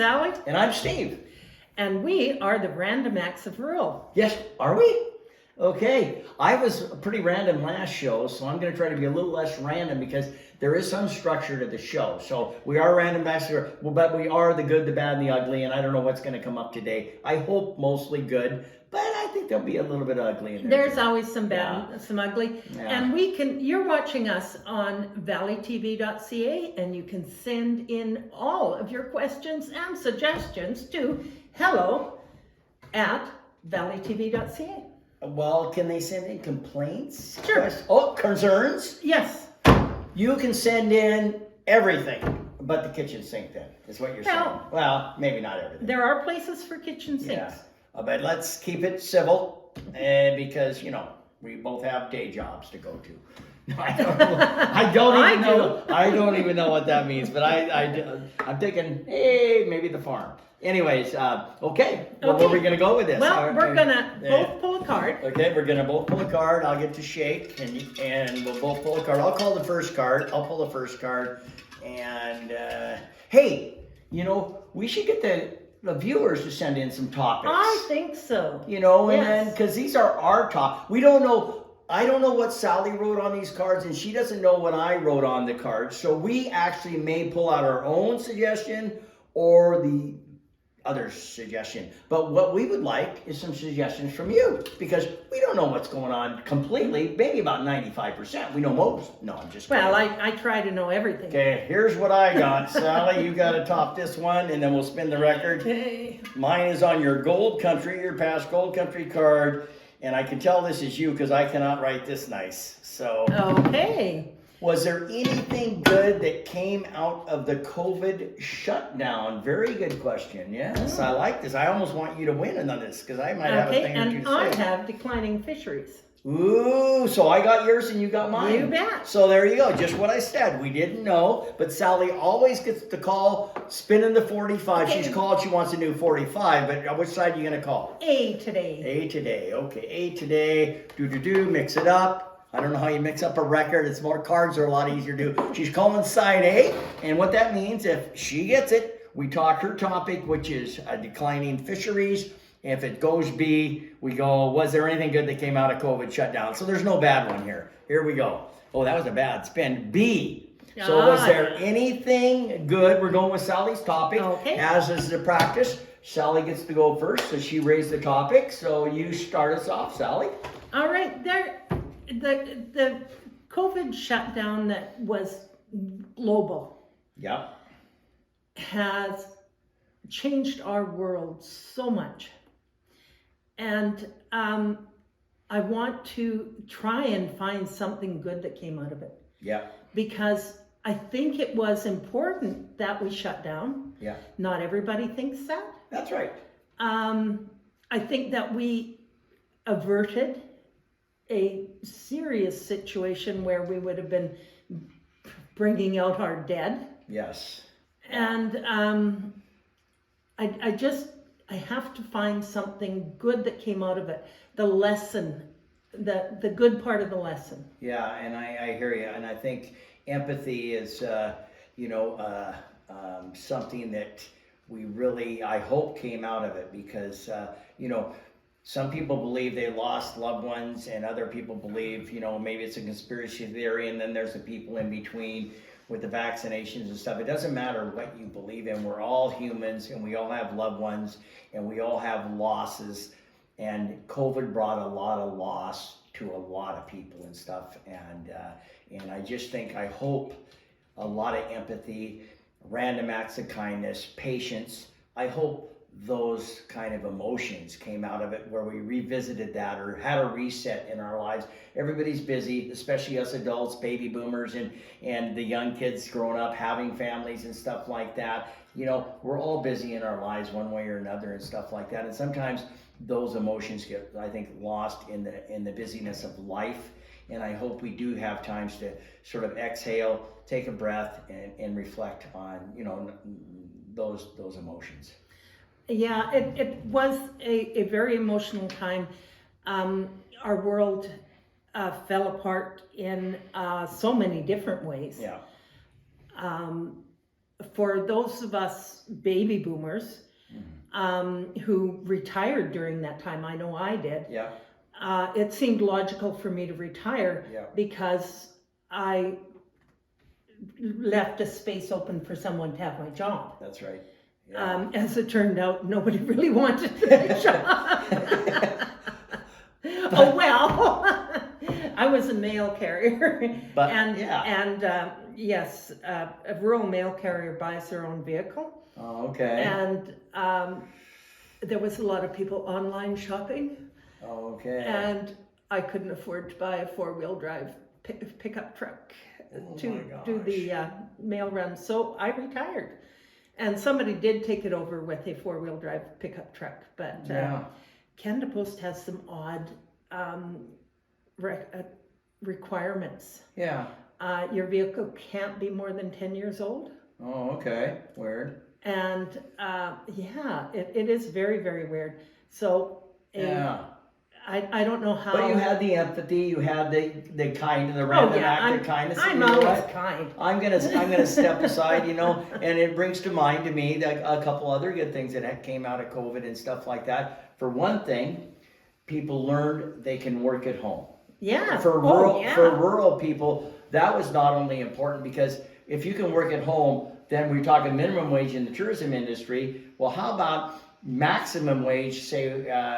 Sally. And I'm Steve. And we are the Random Acts of Rural. Yes, are we? Okay. I was pretty random last show, so I'm going to try to be a little less random because there is some structure to the show. So we are Random Acts of Rural, but we are the good, the bad, and the ugly, and I don't know what's going to come up today. I hope mostly good, but I think there'll be a little bit of ugly in there. There's always some bad, some ugly. Yeah. And you're watching us on valleytv.ca, and you can send in all of your questions and suggestions to hello@valleytv.ca. Well, can they send in complaints? Sure. Oh, concerns? Yes. You can send in everything but the kitchen sink then, is what you're saying. Well, maybe not everything. There are places for kitchen sinks. Yeah. But let's keep it civil because, we both have day jobs to go to. No, I don't even know what that means, but I'm thinking, hey, maybe the farm. Anyways, okay. Well, where are we going to go with this? Well, we're going to both pull a card. Okay, we're going to both pull a card. I'll get to shake, and we'll both pull a card. I'll call the first card. I'll pull the first card. And, hey, we should get the viewers to send in some topics. I think so. And then, because these are our topics. I don't know what Sally wrote on these cards, and she doesn't know what I wrote on the cards. So we actually may pull out our own suggestion or the other suggestion. But what we would like is some suggestions from you, because we don't know what's going on completely, maybe about 95%. We know most. No, I'm just kidding. Well, I try to know everything. Okay, here's what I got. Sally, you got to top this one, and then we'll spin the record. Okay. Mine is on your Gold Country, your past Gold Country card, and I can tell this is you because I cannot write this nice. So, okay. Was there anything good that came out of the COVID shutdown? Very good question. Yes, I like this. I almost want you to win on this because I might have a thing or two to say. And I have declining fisheries. Ooh, so I got yours and you got mine. You bet. So there you go. Just what I said. We didn't know, but Sally always gets the call, spinning the 45. Okay. She's called. She wants a new 45, but which side are you going to call? A today. A today. Okay, A today. Mix it up. I don't know how you mix up a record. It's more cards are a lot easier to do. She's calling side A, and what that means, if she gets it, we talk her topic, which is declining fisheries. If it goes B, we go, was there anything good that came out of COVID shutdown? So there's no bad one here. Here we go. Oh, that was a bad spin. B. So was there anything good? We're going with Sally's topic, as is the practice. Sally gets to go first, so she raised the topic. So you start us off, Sally. All right. The COVID shutdown that was global has changed our world so much. And I want to try and find something good that came out of it. Yeah. Because I think it was important that we shut down. Yeah. Not everybody thinks that. That's right. I think that we averted a serious situation where we would have been bringing out our dead. Yes. And I have to find something good that came out of it. The lesson, the good part of the lesson. Yeah, and I hear you. And I think empathy is, something that we really, I hope, came out of it because, some people believe they lost loved ones and other people believe, maybe it's a conspiracy theory, and then there's the people in between with the vaccinations and stuff. It doesn't matter what you believe in. We're all humans and we all have loved ones and we all have losses, and COVID brought a lot of loss to a lot of people and stuff. And I just think, I hope a lot of empathy, random acts of kindness, patience, I hope those kind of emotions came out of it where we revisited that or had a reset in our lives. Everybody's busy, especially us adults, baby boomers, and the young kids growing up, having families and stuff like that. We're all busy in our lives one way or another and stuff like that. And sometimes those emotions get, I think, lost in the busyness of life. And I hope we do have times to sort of exhale, take a breath, and reflect on, those emotions. Yeah, it was a very emotional time. Our world fell apart in so many different ways. Yeah. for those of us baby boomers who retired during that time, I know I did, Yeah, it seemed logical for me to retire yeah, because I left a space open for someone to have my job. that's right. Yeah. As it turned out, nobody really wanted the job. Oh well, I was a mail carrier, But, and yeah. yes, a rural mail carrier buys their own vehicle, Oh, okay. and there was a lot of people online shopping, Okay. and I couldn't afford to buy a 4-wheel drive pickup truck Oh to my do the mail run, so I retired. And somebody did take it over with a 4-wheel drive pickup truck, but Yeah. Canada Post has some odd requirements. Yeah. Your vehicle can't be more than 10 years old. Oh, okay. Weird. And yeah, it is very, very weird. So Yeah. I don't know how. But you had the empathy, you had the kind, the random act of kindness. I'm You know always what? kind. I'm gonna step aside, and it brings to mind to me that a couple other good things that came out of COVID and stuff like that. For one thing, people learned they can work at home. Yeah. For yeah. rural people, that was not only important because if you can work at home, then we're talking minimum wage in the tourism industry. Well, how about maximum wage, say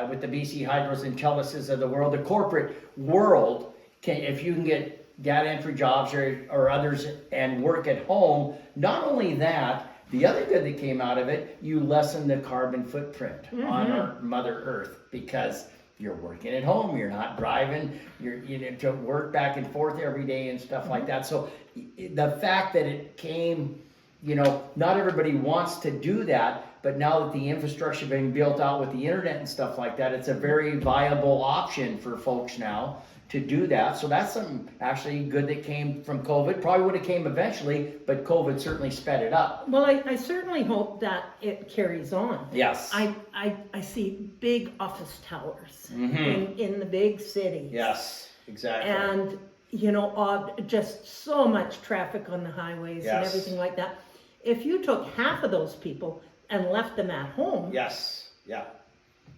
with the BC Hydros and Telluses of the world, the corporate world, if you can get data entry jobs or others and work at home, not only that, the other good that came out of it, you lessen the carbon footprint on our Mother Earth because you're working at home, you're not driving, you're to work back and forth every day and stuff like that. So the fact that it came, not everybody wants to do that, but now that the infrastructure being built out with the internet and stuff like that, it's a very viable option for folks now to do that. So that's something actually good that came from COVID. Probably would have came eventually, but COVID certainly sped it up. Well, I certainly hope that it carries on. Yes. I see big office towers in the big cities. Yes, exactly. And, just so much traffic on the highways and everything like that. If you took half of those people and left them at home. Yes, yeah,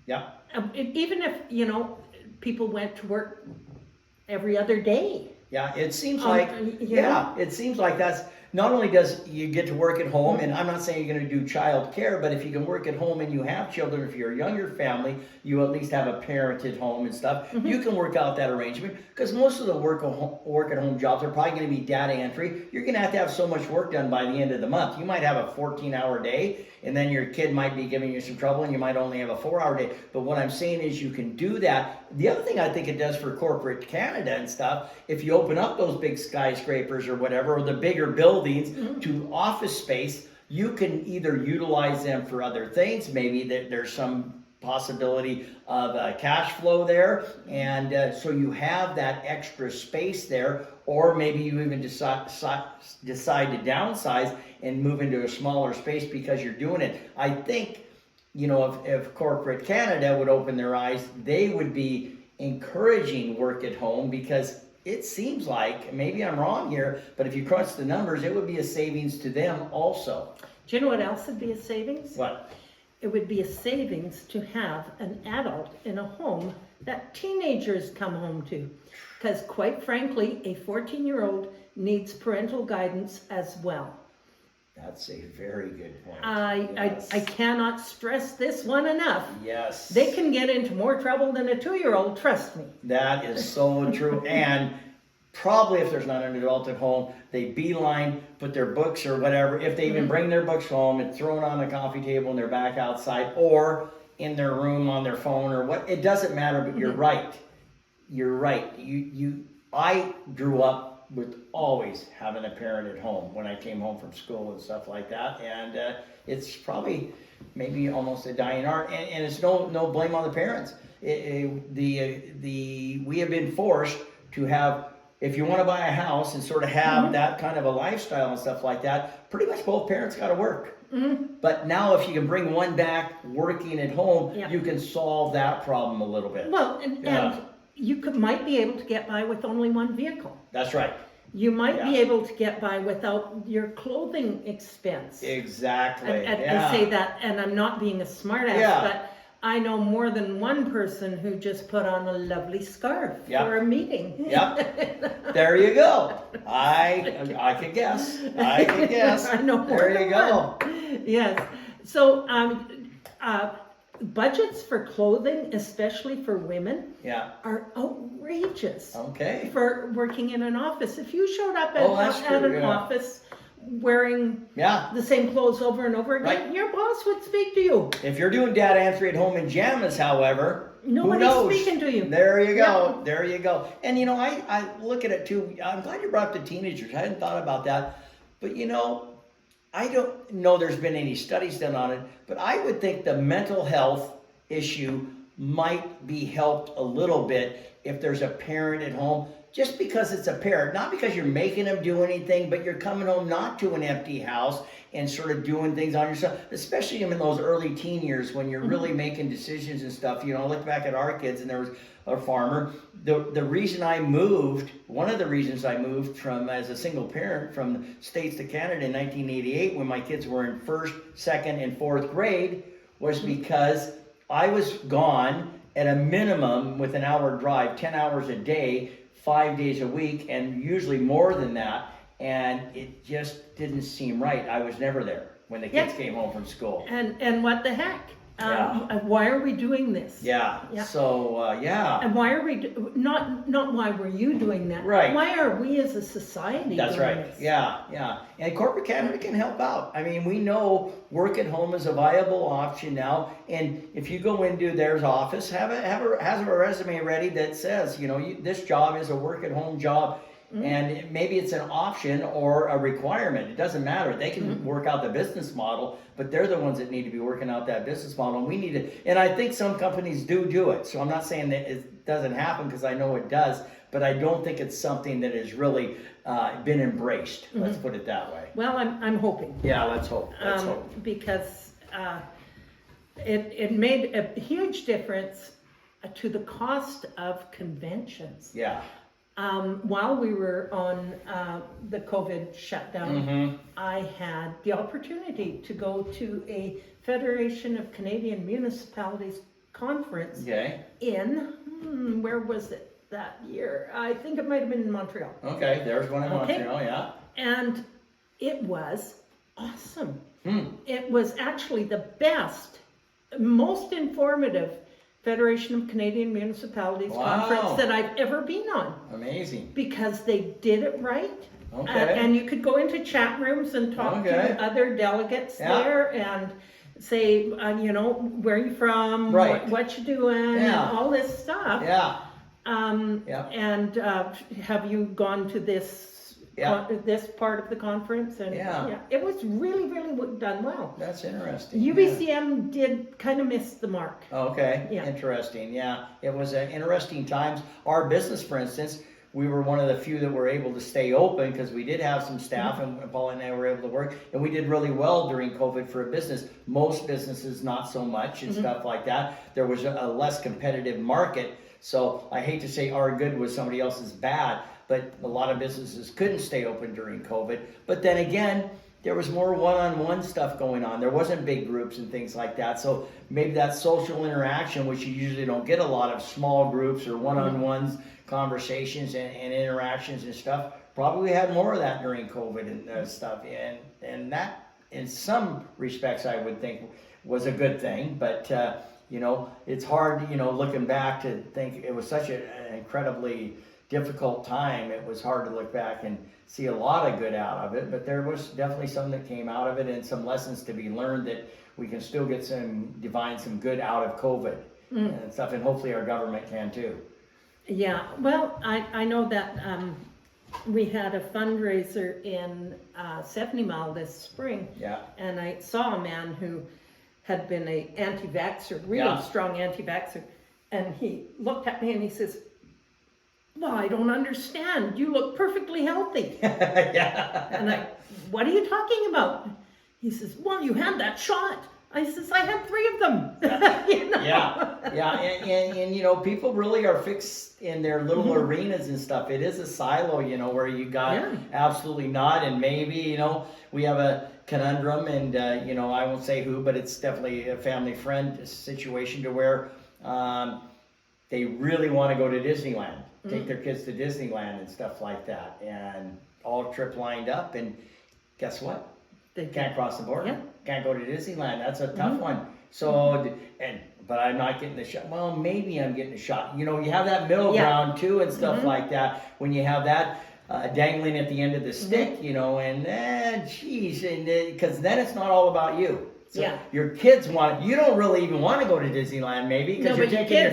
yeah. Even if, people went to work every other day. Yeah, it seems like, know? it seems like that's, not only does you get to work at home, and I'm not saying you're going to do child care, but if you can work at home and you have children, if you're a younger family, you at least have a parent at home and stuff, you can work out that arrangement, because most of the work at home jobs are probably going to be data entry. You're going to have so much work done by the end of the month. You might have a 14-hour day, and then your kid might be giving you some trouble, and you might only have a 4-hour day. But what I'm saying is you can do that. The other thing I think it does for corporate Canada and stuff, if you open up those big skyscrapers or whatever, or the bigger buildings to office space, you can either utilize them for other things. Maybe there's some possibility of cash flow there, and so you have that extra space there, or maybe you even decide to downsize and move into a smaller space because you're doing it. I think, if corporate Canada would open their eyes, they would be encouraging work at home, because it seems like, maybe I'm wrong here, but if you crunch the numbers, it would be a savings to them also. Do you know what else would be a savings? What? It would be a savings to have an adult in a home that teenagers come home to. Because quite frankly, a 14-year-old needs parental guidance as well. That's a very good point. I cannot stress this one enough. Yes. They can get into more trouble than a 2-year-old, trust me. That is so true. And probably if there's not an adult at home, they beeline, put their books or whatever, if they even bring their books home, and throw it on the coffee table and they're back outside, or in their room on their phone or what. It doesn't matter, but you're right. You're right. I grew up with always having a parent at home when I came home from school and stuff like that, and it's probably maybe almost a dying art, and it's no blame on the parents. We have been forced to have, if you want to buy a house and sort of have that kind of a lifestyle and stuff like that, pretty much both parents got to work. But now if you can bring one back working at home, you can solve that problem a little bit. Well, and you might be able to get by with only one vehicle. That's right. you might be Yeah. able to get by without your clothing expense. Exactly. And Yeah. I say that, and I'm not being a smartass, Yeah. but I know more than one person who just put on a lovely scarf Yeah. for a meeting. Yep. There you go. I could guess. I could guess. I know more There than you go. one. Yes. So, budgets for clothing, especially for women, Yeah. are outrageous Okay. for working in an office. If you showed up Oh, that's at true, an yeah. office wearing Yeah. the same clothes over and over again, Right. your boss would speak to you. If you're doing data entry at home in pajamas, however, Nobody's who knows? speaking to you. There you go. Yeah. There you go. And I look at it too. I'm glad you brought up the teenagers. I hadn't thought about that. But I don't know there's been any studies done on it, but I would think the mental health issue might be helped a little bit if there's a parent at home, just because it's a parent, not because you're making them do anything, but you're coming home not to an empty house and sort of doing things on yourself, especially in those early teen years when you're really making decisions and stuff. I look back at our kids, and there was a farmer. The reason I moved, one of the reasons I moved from as a single parent from the States to Canada in 1988 when my kids were in first, second, and fourth grade was because I was gone at a minimum with an hour drive, 10 hours a day, 5 days a week, and usually more than that. And it just didn't seem right. I was never there when the kids came home from school. And what the heck? Yeah. Why are we doing this? Yeah. Yeah. So, yeah. And why are we not why were you doing that? Right. Why are we as a society That's doing right. this? Yeah, yeah. And corporate Canada can help out. I mean, we know work at home is a viable option now. And if you go into their office, have a resume ready that says, this job is a work at home job. And maybe it's an option or a requirement. It doesn't matter. They can work out the business model, but they're the ones that need to be working out that business model. And we need to, and I think some companies do it. So I'm not saying that it doesn't happen, because I know it does, but I don't think it's something that has really been embraced. Let's put it that way. Well, I'm hoping. Yeah, let's hope. Let's hope. Because it made a huge difference to the cost of conventions. Yeah. While we were on the COVID shutdown, I had the opportunity to go to a Federation of Canadian Municipalities conference Okay. in, where was it that year? I think it might have been in Montreal. Okay. There's one in Okay. Montreal. Yeah. And it was awesome. Hmm. It was actually the best, most informative Federation of Canadian Municipalities Wow. conference that I've ever been on, Amazing. because they did it right. Okay. And you could go into chat rooms and talk Okay. to other delegates Yeah. there and say, where are you from, Right. what you doing, Yeah. and all this stuff. Yeah. Yeah. And have you gone to this Yeah. this part of the conference? And Yeah. it was really, really done well. That's interesting. UBCM did kind of miss the mark. Okay, Yeah. interesting. Yeah, it was interesting times. Our business, for instance, we were one of the few that were able to stay open because we did have some staff, and Paul and I were able to work, and we did really well during COVID for a business. Most businesses, not so much, and stuff like that. There was a less competitive market, so I hate to say our good was somebody else's bad, but a lot of businesses couldn't stay open during COVID. But then again, there was more one-on-one stuff going on. There wasn't big groups and things like that. So maybe that social interaction, which you usually don't get a lot of, small groups or one-on-ones, conversations and interactions and stuff, probably had more of that during COVID and stuff. And that, in some respects, I would think was a good thing. But, it's hard, looking back to think it was such an incredibly difficult time. It was hard to look back and see a lot of good out of it, but there was definitely some that came out of it and some lessons to be learned that we can still get divine some good out of COVID and stuff, and hopefully our government can too. Yeah, well, I know that we had a fundraiser in 70 Mile this spring. Yeah. And I saw a man who had been a anti-vaxxer, really strong anti-vaxxer, and he looked at me and he says, "Well, I don't understand. You look perfectly healthy." Yeah. And what are you talking about? He says, "Well, you had that shot." I says, I had 3 of them. You know? Yeah, and you know, people really are fixed in their little arenas and stuff. It is a silo, you know, where you got absolutely not, and maybe, you know, we have a conundrum, and you know, I won't say who, but it's definitely a family friend situation to where they really want to go to Disneyland, take their kids to Disneyland and stuff like that, and all trip lined up, and guess what? They can't cross the border. Can't go to Disneyland. That's a tough one. So, but I'm not getting the shot. Well, maybe I'm getting a shot. You know, you have that middle ground too and stuff like that. When you have that dangling at the end of the stick, you know, and geez, and because then it's not all about you. So your kids want. You don't really even want to go to Disneyland, maybe, because you're taking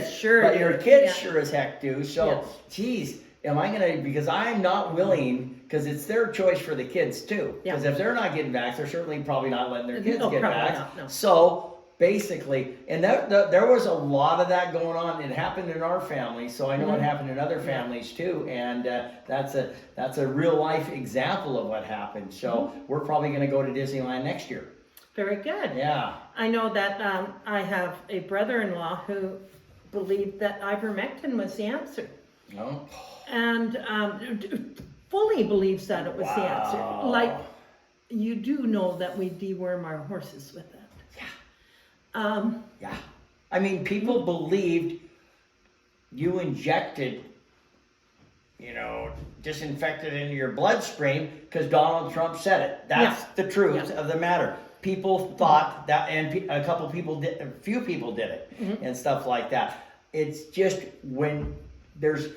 but your kids sure as heck do. So, geez, am I gonna? Because I'm not willing. Because it's their choice for the kids too. Because if they're not getting vaxxed, they're certainly probably not letting their kids get vaxxed. No. So basically, and there was a lot of that going on. It happened in our family, so I know it happened in other families too. And that's a real life example of what happened. So we're probably going to go to Disneyland next year. Very good. Yeah. I know that I have a brother-in-law who believed that ivermectin was the answer. No. And fully believes that it was the answer. Like, you do know that we deworm our horses with it. Yeah. I mean, people believed you injected, you know, disinfected into your bloodstream because Donald Trump said it. That's the truth of the matter. People thought that, and a few people did it, and stuff like that. It's just when there's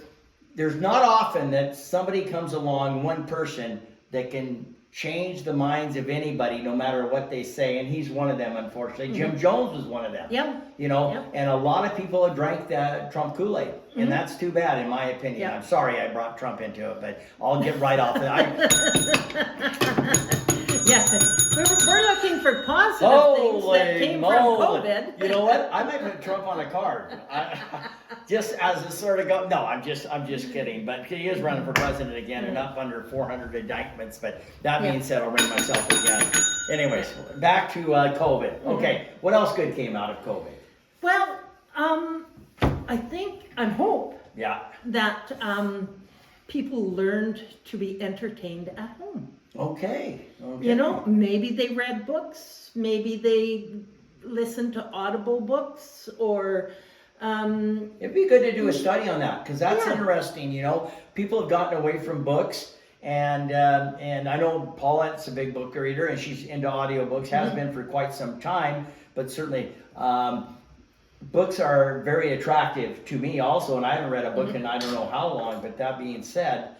not often that somebody comes along, one person, that can change the minds of anybody, no matter what they say, and he's one of them, unfortunately. Jim Jones was one of them. You know, and a lot of people have drank that Trump Kool-Aid, and that's too bad, in my opinion. I'm sorry I brought Trump into it, but I'll get right off that. We're looking for positive things that came from COVID. You know what? I might put Trump on a card. Just as a sort of go. No, I'm just kidding. But he is running for president again, and up under 400 indictments. But that being said, I'll bring myself again. Anyways, back to COVID. Okay, what else good came out of COVID? Well, I hope that people learned to be entertained at home. Okay. You know, maybe they read books, maybe they listened to Audible books, or it'd be good to do a study on that, because that's interesting. You know, people have gotten away from books, and I know Paulette's a big book reader, and she's into audiobooks, has been for quite some time. But certainly, books are very attractive to me also, and I haven't read a book in I don't know how long. But that being said,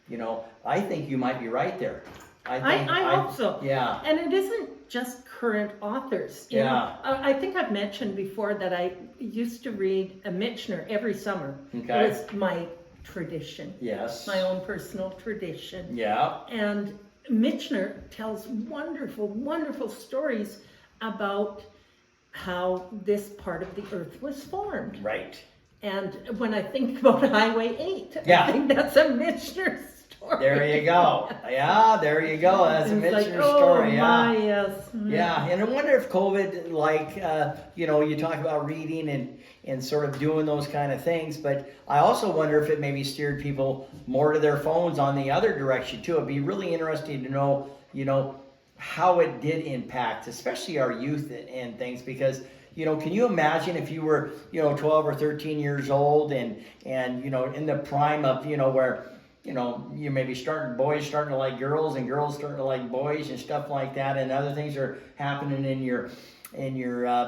you know, I think you might be right there. I hope so. Yeah. And it isn't just current authors. You know, I think I've mentioned before that I used to read a Michener every summer. Okay. It was my tradition. Yes. My own personal tradition. Yeah. And Michener tells wonderful, wonderful stories about how this part of the earth was formed. Right. And when I think about Highway 8, I think that's a Michener story. There you go. Yeah, there you go. That's a Michener story. My, yes. Yeah, and I wonder if COVID, like, you know, you talk about reading and sort of doing those kind of things, but I also wonder if it maybe steered people more to their phones on the other direction too. It'd be really interesting to know, you know, how it did impact, especially our youth and things, because, you know, can you imagine if you were, you know, 12 or 13 years old and you know, in the prime of, you know, where, you know, you may be boys starting to like girls and girls starting to like boys and stuff like that, and other things are happening in your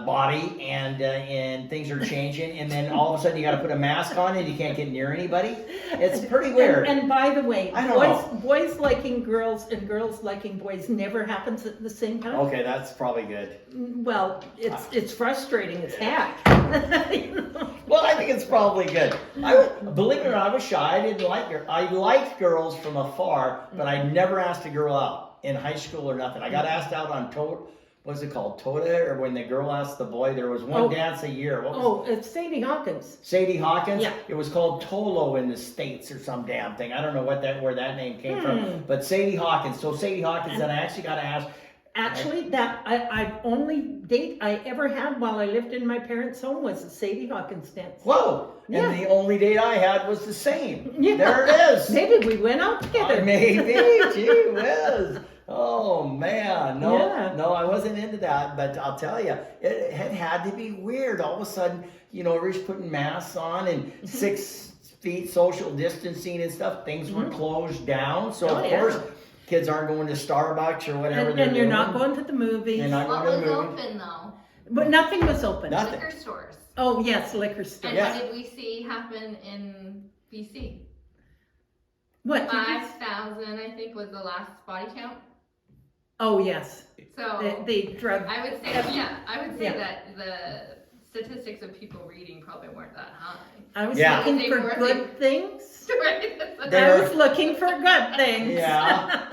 body, and things are changing, and then all of a sudden you got to put a mask on and you can't get near anybody. It's pretty weird. And by the way, I don't know. Boys liking girls and girls liking boys never happens at the same time. Okay, that's probably good. Well, it's frustrating as heck. You know? Well, I think it's probably good. Believe it or not, I was shy. I didn't like her. I liked girls from afar, but I never asked a girl out in high school or nothing. I got asked out on what's it called, Toda, or when the girl asked the boy. There was one dance a year. It's Sadie Hawkins. Sadie Hawkins? Yeah. It was called Tolo in the States or some damn thing. I don't know where that name came from. But Sadie Hawkins. So Sadie Hawkins, then I actually got asked, Actually, that I only date I ever had while I lived in my parents' home was a Sadie Hawkins dance. Whoa! Yeah. And the only date I had was the same. Yeah. There it is. Maybe we went out together. Maybe, gee whiz. Oh man, no, Yeah. no, I wasn't into that. But I'll tell you, it had to be weird. All of a sudden, everybody's putting masks on and 6 feet social distancing and stuff. Things were closed down, so of course, kids aren't going to Starbucks or whatever. And you're not going to the movies. You're not What going to was the movies. open though? But nothing was open. Nothing. Liquor stores. Oh yes, liquor store. And Yeah. what did we see happen in BC? What? did you- 5,000, I think, was the last body count. Oh yes, So the drug. I would say, I would say Yeah. that the statistics of people reading probably weren't that high. I was Yeah. looking They for were- good things. Right? There- I was looking for good things. Yeah.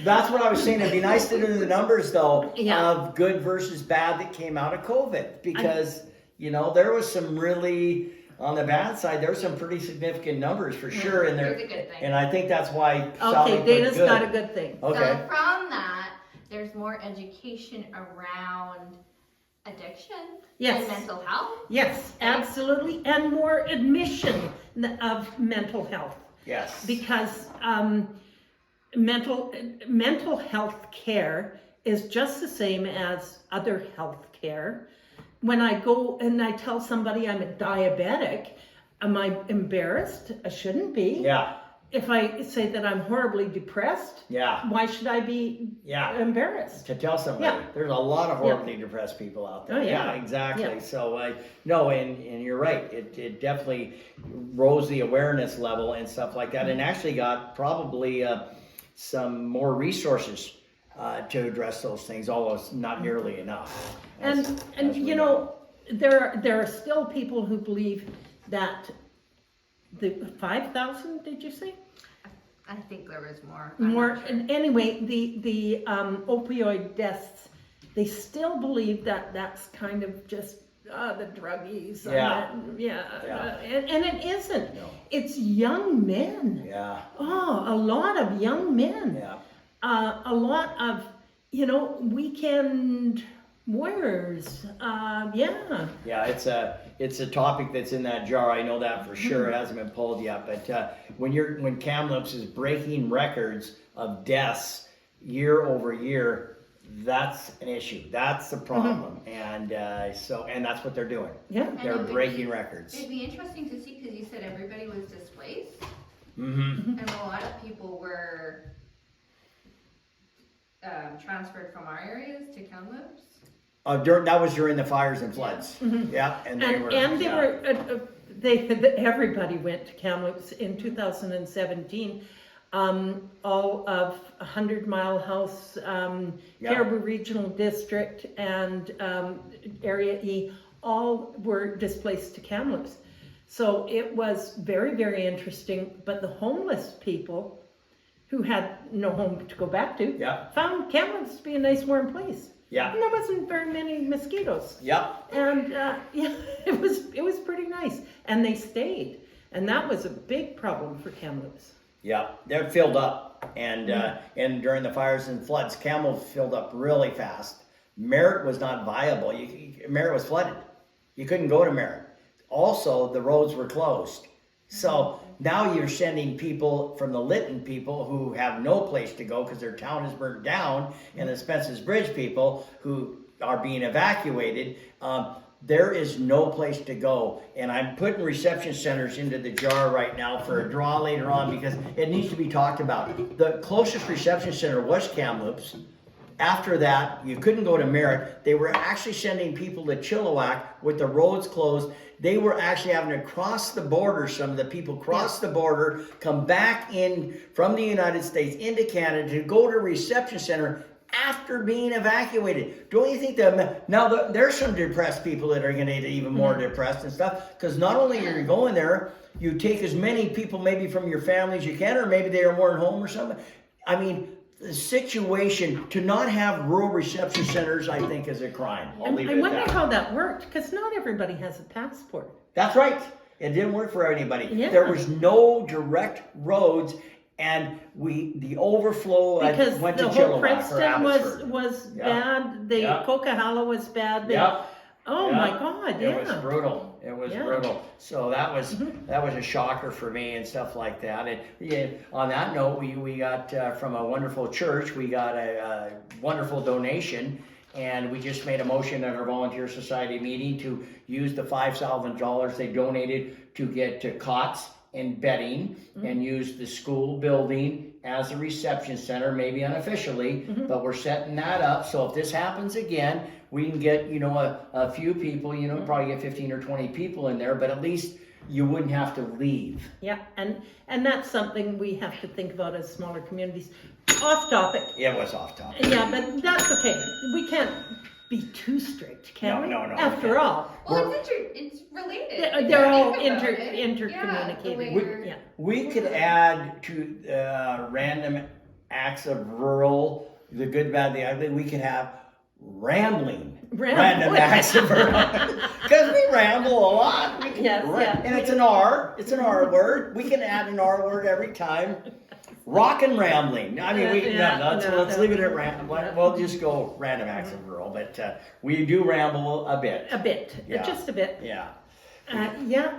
That's what I was saying. It'd be nice to know the numbers though Yeah. of good versus bad that came out of COVID, because there was some really, on the bad side, there were some pretty significant numbers for sure. And Here's a good thing. and I think that's why Sally Okay, put Dana's good. got a good thing. Okay. So from that, there's more education around addiction Yes. and mental health. Yes, absolutely, and more admission of mental health. Yes. Because mental health care is just the same as other health care. When I go and I tell somebody I'm a diabetic, am I embarrassed? I shouldn't be. Yeah. If I say that I'm horribly depressed, Yeah. why should I be Yeah. embarrassed? To tell somebody, Yeah. there's a lot of horribly depressed people out there. Oh, yeah. Exactly. Yeah. So no, and you're right. It definitely rose the awareness level and stuff like that, and actually got probably some more resources to address those things, although it's not nearly enough. And we know. there are still people who believe that the 5,000, did you say? I think there was more. I'm More, not sure. and anyway, the opioid deaths, they still believe that that's kind of just the druggies. Yeah. And it isn't. No. It's young men. Yeah. Oh, a lot of young men. Yeah. A lot of, weekend warriors. Yeah, it's a topic that's in that jar. I know that for sure. It hasn't been pulled yet. But when Kamloops is breaking records of deaths year over year, that's an issue. That's the problem. And and that's what they're doing. Yeah. And They're it would breaking be- records. It'd be interesting to see, because you said everybody was displaced, Mm-hmm. and a lot of people were transferred from our areas to Kamloops. That was during the fires and floods. Yeah, and they were. Everybody went to Kamloops in 2017. All of 100 Mile House, Caribou Regional District, and Area E, all were displaced to Kamloops. So it was very, very interesting. But the homeless people who had no home to go back to found Kamloops to be a nice warm place. Yeah. And there wasn't very many mosquitoes. Yep. And it was pretty nice. And they stayed. And that was a big problem for Kamloops. Yeah, they're filled up, and during the fires and floods, Kamloops filled up really fast. Merritt was not viable. Merritt was flooded. You couldn't go to Merritt. Also, the roads were closed. So now you're sending people from the Lytton people who have no place to go because their town is burned down, and the Spence's Bridge people who are being evacuated. There is no place to go, and I'm putting reception centers into the jar right now for a draw later on because it needs to be talked about. The closest reception center was Kamloops. After that, you couldn't go to Merritt. They were actually sending people to Chilliwack with the roads closed. They were actually having to cross the border. Some of the people cross the border, come back in from the United States into Canada to go to a reception center after being evacuated. Don't you think that now there's some depressed people that are going to get even more depressed and stuff? Because not only are you going there, you take as many people maybe from your family as you can, or maybe they weren't home or something. I mean, the situation to not have rural reception centers, I think, is a crime. I'll leave I it at wonder that. how that worked, because not everybody has a passport. That's right. It didn't work for anybody. Yeah. There was no direct roads and the overflow Because went the to whole Chilliwack or Princeton Abbotsford. was Yeah. bad, the Yeah. Coquihalla was bad. Yep. Oh Yeah. my God, yeah. It was brutal. It was Yeah. brutal. So that was a shocker for me and stuff like that. And yeah, on that note, we got from a wonderful church, we got a wonderful donation, and we just made a motion at our volunteer society meeting to use the $5,000 they donated to get cots and bedding, and use the school building as a reception center, maybe unofficially, but we're setting that up. So if this happens again, we can get, a few people, probably get 15 or 20 people in there, but at least you wouldn't have to leave. Yeah, and that's something we have to think about as smaller communities. Off topic. It was off topic. Yeah, but that's okay. We can't be too strict, can we? No, After we can't. all, Well, it's related. If you they're all think about it. intercommunicated. Yeah, the way Yeah. We could add to random acts of rural, the good, bad, the ugly, we could have rambling. Random acts of rural. Because we ramble a lot. We can Yes. And it's an R word. We can add an R word every time. Rock and rambling. I mean, let's leave it at random. We'll just go random acts of rural, but we do ramble a bit. A bit, Yeah. just a bit. Yeah. Yeah.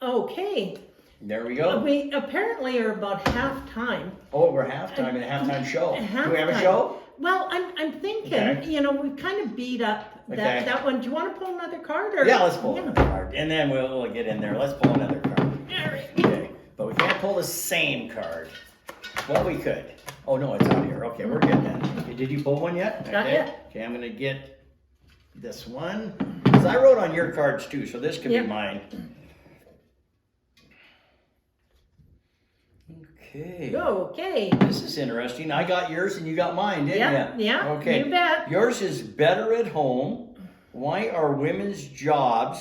Okay. There we go. We apparently are about half time. Oh, we're halftime in a halftime show. Do we have a Halftime. show? Well, I'm thinking, Okay. we've kind of beat up Okay. that one. Do you want to pull another card? Or? Yeah, let's pull another card. And then we'll get in there. Let's pull another card. All right. Okay. But we can't pull the same card. Well, we could. Oh, no, it's out here. Okay, we're good then. Okay, did you pull one yet? Not Okay. yet. Okay, I'm going to get this one. Because I wrote on your cards too, so this could Yep. be mine. Okay. Okay. This is interesting. I got yours and you got mine, didn't Yeah, you? yeah, Okay. you bet. Yours is better at home. Why are women's jobs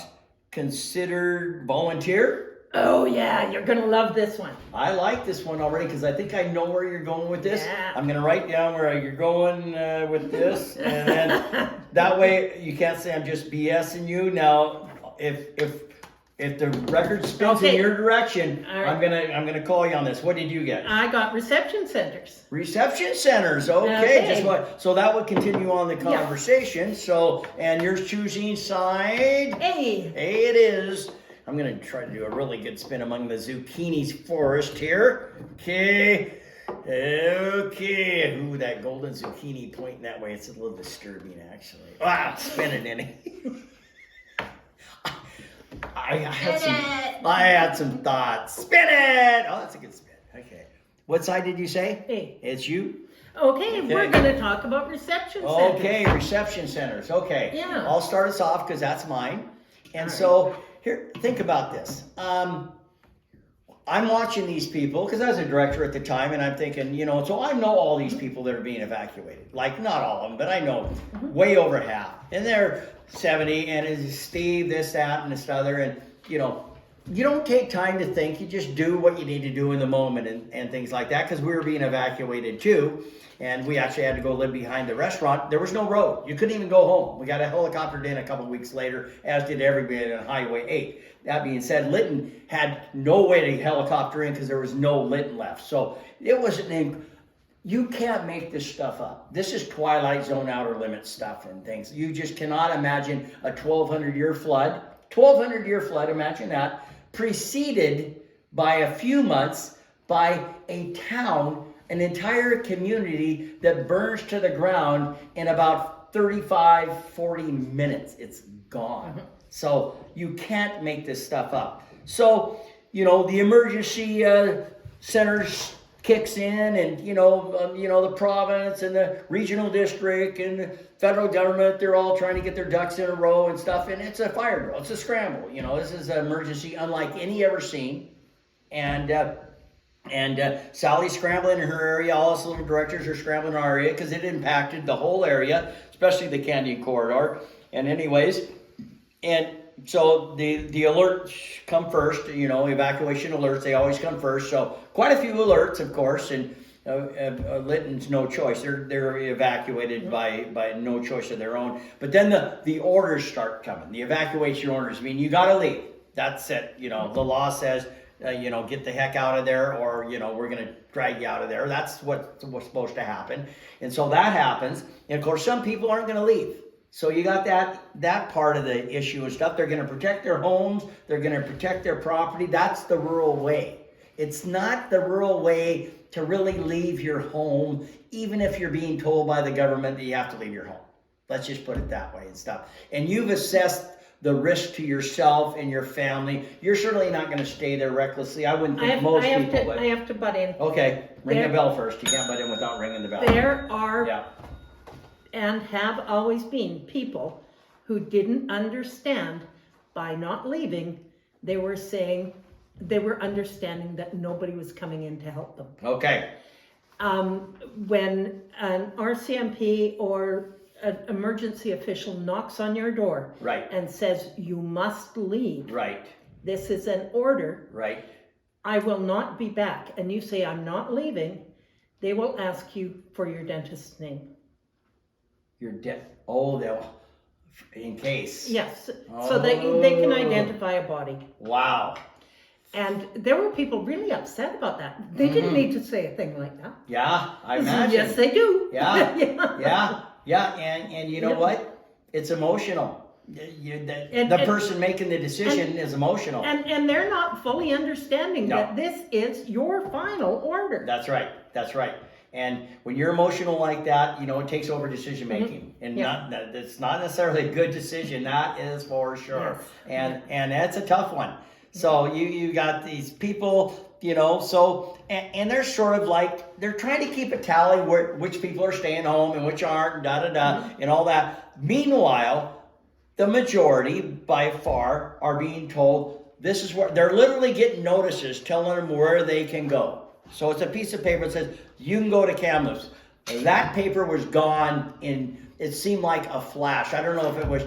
considered volunteer? Oh yeah, you're gonna love this one. I like this one already because I think I know where you're going with this. Yeah. I'm going to write down where you're going with this, and then that way you can't say I'm just BSing you. Now, if the record spins in Okay. your direction, All right. I'm gonna call you on this. What did you get? I got reception centers. Reception centers. Okay. Okay. So that would continue on the conversation. So, and you're choosing side. Hey. Hey, it is. I'm gonna try to do a really good spin among the zucchinis forest here. Okay. Okay. Ooh, that golden zucchini pointing that way. It's a little disturbing, actually. Ah, spin it in. I had some thoughts. Spin it! Oh, that's a good spin. Okay. What side did you say? Hey. It's you? Okay, Okay. we're gonna talk about reception centers. Okay, reception centers. Okay. Yeah. I'll start us off because that's mine. And All so, here, think about this. I'm watching these people because I was a director at the time, and I'm thinking, so I know all these people that are being evacuated. Like, not all of them, but I know way over half. And they're 70, and it's Steve, this, that, and this other. And, you don't take time to think. You just do what you need to do in the moment and things like that, because we were being evacuated too. And we actually had to go live behind the restaurant. There was no road. You couldn't even go home. We got a helicoptered in a couple of weeks later, as did everybody on Highway 8. That being said, Lytton had no way to helicopter in because there was no Lytton left. So it was you can't make this stuff up. This is Twilight Zone outer limits stuff and things. You just cannot imagine a 1,200-year flood. 1,200-year flood, imagine that, preceded by a few months by a town, an entire community that burns to the ground in about 35, 40 minutes. It's gone. So you can't make this stuff up. So, the emergency centers kicks in, and the province and the regional district and the federal government, they're all trying to get their ducks in a row and stuff, and it's a fire drill. It's a scramble. This is an emergency unlike any ever seen. And Sally's scrambling in her area. All us little directors are scrambling in our area because it impacted the whole area, especially the Canyon corridor. And anyways, and so the alerts come first. Evacuation alerts, they always come first. So quite a few alerts, of course, and Lytton's no choice. They're evacuated by no choice of their own. But then the orders start coming. The evacuation orders. I mean, you got to leave. That's it. The law says get the heck out of there, or, we're going to drag you out of there. That's what's supposed to happen. And so that happens. And of course, some people aren't going to leave. So you got that part of the issue and stuff. They're going to protect their homes. They're going to protect their property. That's the rural way. It's not the rural way to really leave your home, even if you're being told by the government that you have to leave your home. Let's just put it that way and stuff. And you've assessed the risk to yourself and your family. You're certainly not going to stay there recklessly. I wouldn't think most people would. I have to butt in. Okay, ring the bell first. You can't butt in without ringing the bell. There are Yeah. and have always been people who didn't understand by not leaving. They were understanding that nobody was coming in to help them. Okay. When an RCMP or an emergency official knocks on your door Right. and says you must leave, Right. this is an order, Right. I will not be back, and you say I'm not leaving, they will ask you for your dentist's name. You're dead. Oh, they'll, in case. Yes, so they can Oh. identify a body. Wow. And there were people really upset about that. They didn't need to say a thing like that. Yeah, I imagine. Yes, they do. Yeah. Yeah. Yeah, and you know Yeah. what? It's emotional. The person making the decision is emotional. And they're not fully understanding No. that this is your final order. That's right. That's right. And when you're emotional like that, it takes over decision making, and Yeah. it's not necessarily a good decision. That is for sure. Yes. And that's a tough one. So you got these people, and they're sort of like, they're trying to keep a tally which people are staying home and which aren't, and and all that. Meanwhile, the majority by far are being told this is where they're literally getting notices telling them where they can go. So it's a piece of paper that says you can go to Kamloops. That paper was gone it seemed like a flash. I don't know if it was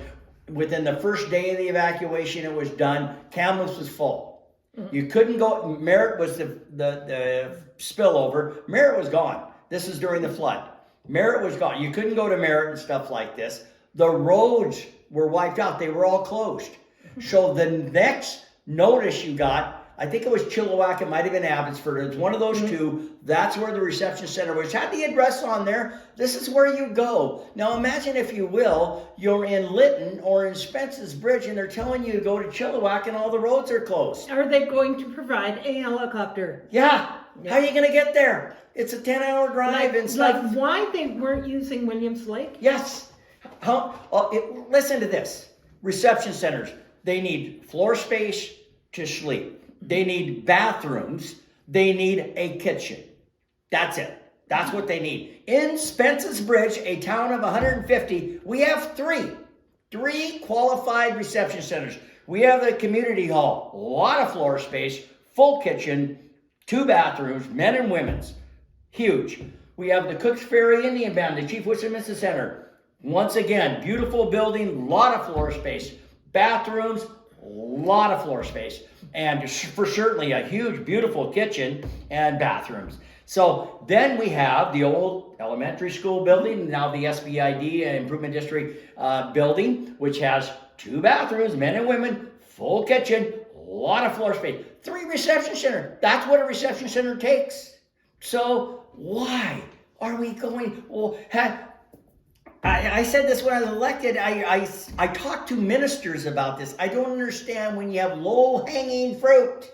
within the first day of the evacuation, it was done. Kamloops was full. You couldn't go. Merritt was the spillover. Merritt was gone. This is during the flood. Merritt was gone. You couldn't go to Merritt and stuff like this. The roads were wiped out. They were all closed. So the next notice you got, I think it was Chilliwack, it might have been Abbotsford. It's one of those two. That's where the reception center was. Had the address on there. This is where you go. Now imagine, if you will, you're in Lytton or in Spence's Bridge and they're telling you to go to Chilliwack and all the roads are closed. Are they going to provide a helicopter? Yeah. How are you going to get there? It's a 10-hour drive and stuff. Like why they weren't using Williams Lake? Yes. Listen to this. Reception centers. They need floor space to sleep. They need bathrooms. They need a kitchen. That's it. That's what they need. In Spence's Bridge, a town of 150, we have three qualified reception centers. We have the community hall, a lot of floor space, full kitchen, 2 bathrooms, men and women's, huge. We have the Cooks Ferry Indian Band, the Chief Westminster Center. Once again, beautiful building, lot of floor space, bathrooms, a lot of floor space, and for certainly a huge, beautiful kitchen and bathrooms. So then we have the old elementary school building, now the SBID Improvement District building, which has 2 bathrooms, men and women, full kitchen, a lot of floor space, 3 reception center. That's what a reception center takes. So why are we going? Well, I said this when I was elected. I talked to ministers about this. I don't understand when you have low-hanging fruit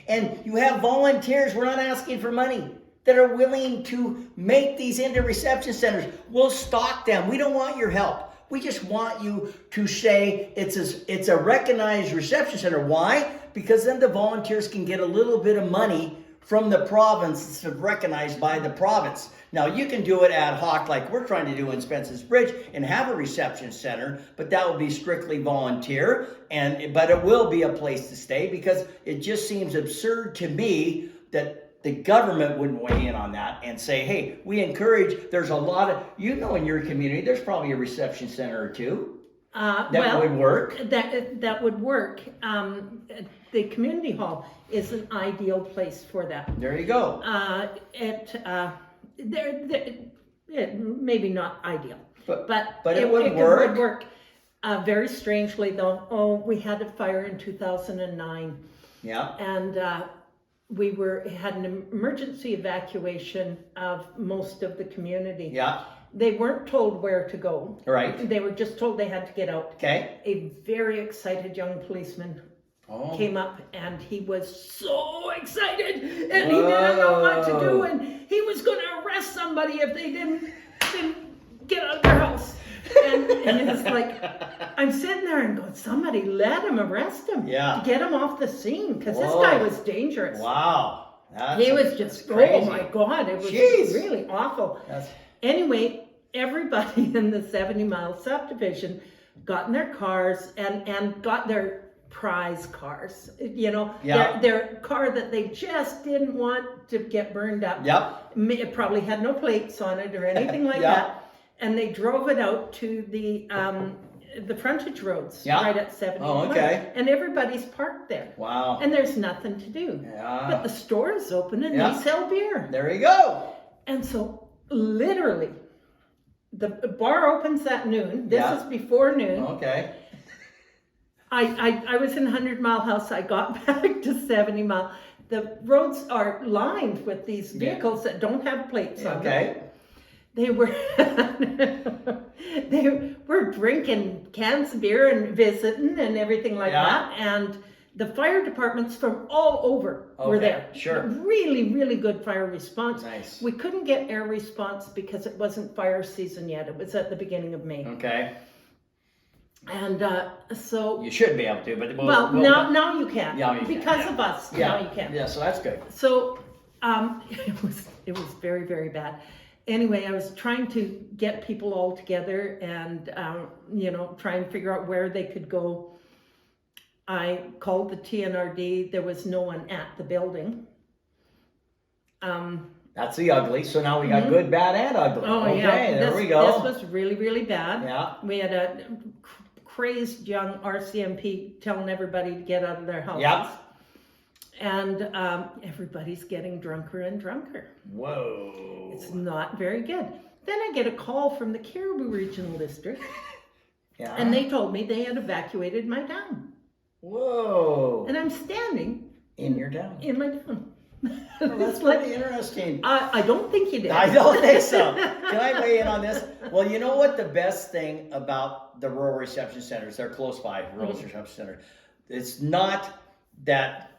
and you have volunteers, we're not asking for money, that are willing to make these into reception centers. We'll stock them. We don't want your help. We just want you to say it's a recognized reception center. Why? Because then the volunteers can get a little bit of money from the province instead of recognized by the province. Now, you can do it ad hoc like we're trying to do in Spence's Bridge and have a reception center, but that will be strictly volunteer, but it will be a place to stay, because it just seems absurd to me that the government wouldn't weigh in on that and say, hey, we encourage, there's a lot of, in your community, there's probably a reception center or 2 that would work. That would work. The community hall is an ideal place for that. There you go. Maybe not ideal, but it would work. It would work. Very strangely though, we had a fire in 2009. Yeah. And had an emergency evacuation of most of the community. Yeah. They weren't told where to go. Right. They were just told they had to get out. Okay. A very excited young policeman came up, and he was so excited, and he didn't know what to do, and he was going to arrest somebody if they didn't get out of their house. And it's like, I'm sitting there and going, somebody let him, arrest him, Yeah. to get him off the scene, because this guy was dangerous. Wow. He was just, crazy. oh my God, it was really awful. Anyway, everybody in the 70-mile subdivision got in their cars and got their prize cars, you know, their car that they just didn't want to get burned up. Yep. It probably had no plates on it or anything like that. And they drove it out to the frontage roads right at 70. Oh, okay. And everybody's parked there. Wow. And there's nothing to do. Yeah. But the store is open and they sell beer. There you go. And so literally, the bar opens at noon. This is before noon. Okay. I was in 100-mile house. I got back to 70-mile. The roads are lined with these vehicles that don't have plates on them. Okay. They were drinking cans of beer and visiting and everything like that. And the fire departments from all over were there. Sure. Really, really good fire response. Nice. We couldn't get air response because it wasn't fire season yet. It was at the beginning of May. Okay. And so you should be able to, but now you can. Yeah, you because can. of us. Now you can. Yeah, so that's good. So it was very, very bad. Anyway, I was trying to get people all together and try and figure out where they could go. I called the TNRD. There was no one at the building. That's the ugly. So now we got good, bad, and ugly. Oh, okay, yeah. There we go. This was really, really bad. Yeah. We had a crazed young RCMP telling everybody to get out of their houses. Yep. And everybody's getting drunker and drunker. Whoa. It's not very good. Then I get a call from the Caribou Regional District. Yeah. And they told me they had evacuated my town. Whoa. And I'm standing in your town. in my town. Well, that's pretty interesting. I don't think you did. I don't think so. Can I weigh in on this? Well, you know what the best thing about the rural reception centers, they're close by, rural reception center. It's not that,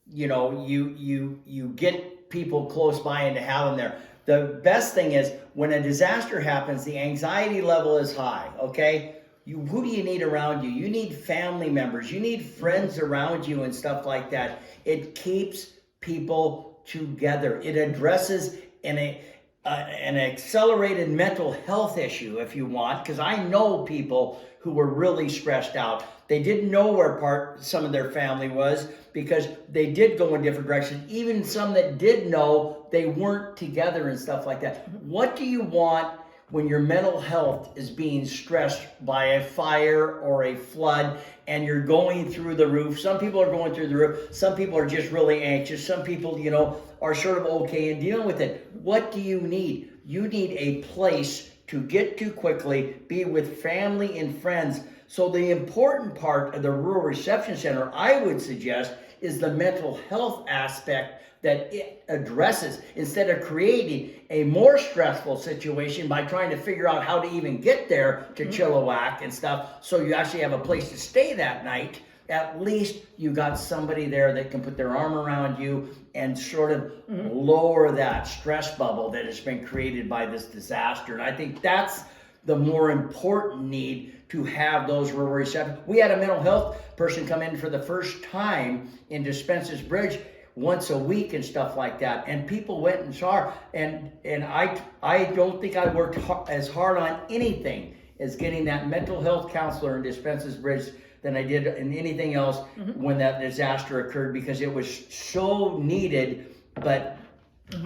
you get people close by and to have them there. The best thing is when a disaster happens, the anxiety level is high, okay? Who do you need around you? You need family members. You need friends around you and stuff like that. It keeps people together. It addresses an accelerated mental health issue, if you want, because I know people who were really stressed out. They didn't know where some of their family was because they did go in different directions. Even some that did know, they weren't together and stuff like that. What do you want when your mental health is being stressed by a fire or a flood and you're going through the roof? Some people are going through the roof. Some people are just really anxious. Some people, are sort of okay in dealing with it. What do you need? You need a place to get to quickly, be with family and friends. So the important part of the rural reception center, I would suggest, is the mental health aspect that it addresses, instead of creating a more stressful situation by trying to figure out how to even get there to Chilliwack and stuff, so you actually have a place to stay that night. At least you got somebody there that can put their arm around you and sort of lower that stress bubble that has been created by this disaster. And I think that's the more important need, to have those rural reception. We had a mental health person come in for the first time into Spence's Bridge once a week and stuff like that, and people went and saw her, and I don't think I worked as hard on anything as getting that mental health counselor into Spence's Bridge than I did in anything else when that disaster occurred, because it was so needed. But